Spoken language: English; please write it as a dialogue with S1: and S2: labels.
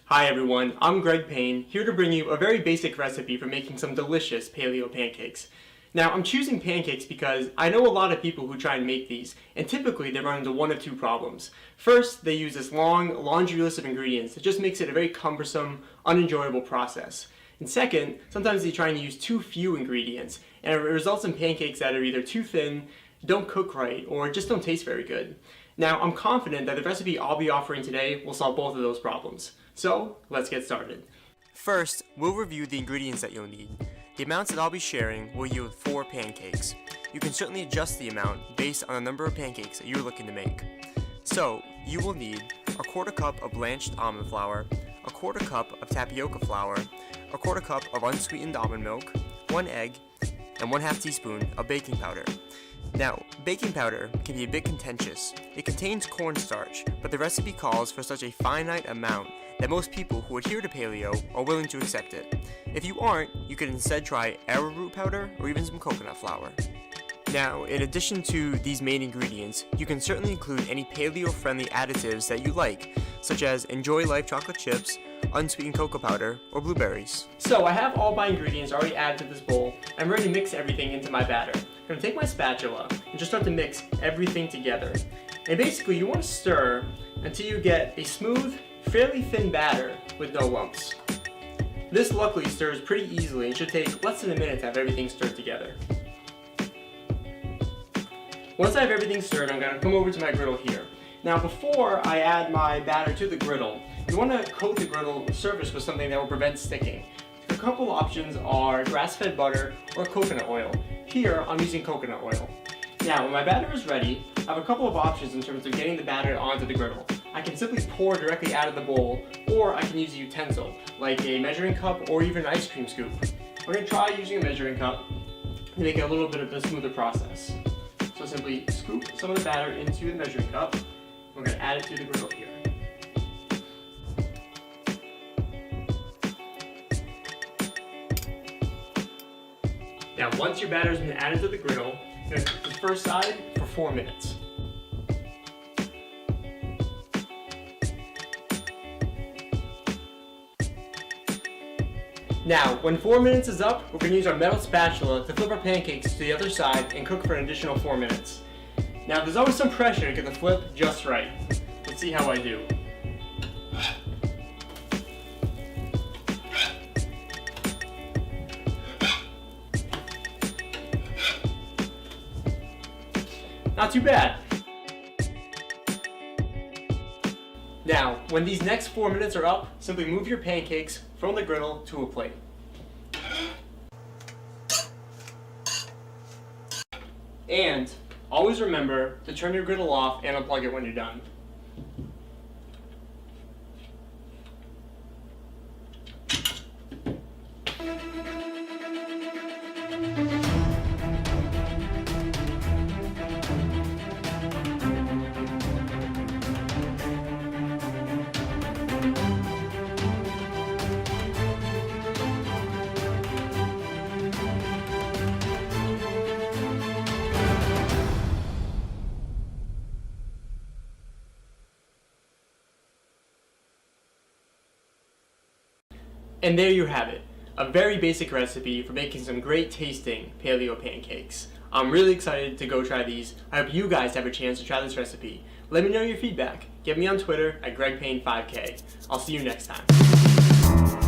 S1: Hi everyone, I'm Greg Payne, here to bring you a very basic recipe for making some delicious paleo pancakes. Now, I'm choosing pancakes because I know a lot of people who try and make these, and typically they run into one of two problems. First, they use this long laundry list of ingredients that just makes it a very cumbersome, unenjoyable process. And second, sometimes they try and use too few ingredients, and it results in pancakes that are either too thin, don't cook right, or just don't taste very good. Now, I'm confident that the recipe I'll be offering today will solve both of those problems. So, let's get started. First, we'll review the ingredients that you'll need. The amounts that I'll be sharing will yield 4 pancakes. You can certainly adjust the amount based on the number of pancakes that you're looking to make. So, you will need a quarter cup of blanched almond flour, a quarter cup of tapioca flour, a quarter cup of unsweetened almond milk, 1 egg, and 1/2 teaspoon of baking powder. Now, baking powder can be a bit contentious. It contains cornstarch, but the recipe calls for such a finite amount that most people who adhere to paleo are willing to accept it. If you aren't, you could instead try arrowroot powder or even some coconut flour. Now, in addition to these main ingredients, you can certainly include any paleo-friendly additives that you like, such as Enjoy Life chocolate chips, unsweetened cocoa powder, or blueberries. So I have all my ingredients already added to this bowl. I'm ready to mix everything into my batter. I'm going to take my spatula and just start to mix everything together. And basically you want to stir until you get a smooth, fairly thin batter with no lumps. This luckily stirs pretty easily and should take less than a minute to have everything stirred together. Once I have everything stirred, I'm going to come over to my griddle here. Now before I add my batter to the griddle, you want to coat the griddle surface with something that will prevent sticking. A couple options are grass-fed butter or coconut oil. Here I'm using coconut oil. Now when my batter is ready, I have a couple of options in terms of getting the batter onto the griddle. I can simply pour directly out of the bowl, or I can use a utensil, like a measuring cup or even an ice cream scoop. We're going to try using a measuring cup to make it a little bit of a smoother process. So simply scoop some of the batter into the measuring cup. We're going to add it to the griddle here. Now once your batter has been added to the griddle, you're going to cook the first side for 4 minutes. Now, when 4 minutes is up, we're going to use our metal spatula to flip our pancakes to the other side and cook for an additional 4 minutes. Now, there's always some pressure to get the flip just right. Let's see how I do. Not too bad. Now, when these next 4 minutes are up, simply move your pancakes from the griddle to a plate. And always remember to turn your griddle off and unplug it when you're done. And there you have it, a very basic recipe for making some great tasting paleo pancakes. I'm really excited to go try these. I hope you guys have a chance to try this recipe. Let me know your feedback. Get me on Twitter at GregPayne5K. I'll see you next time.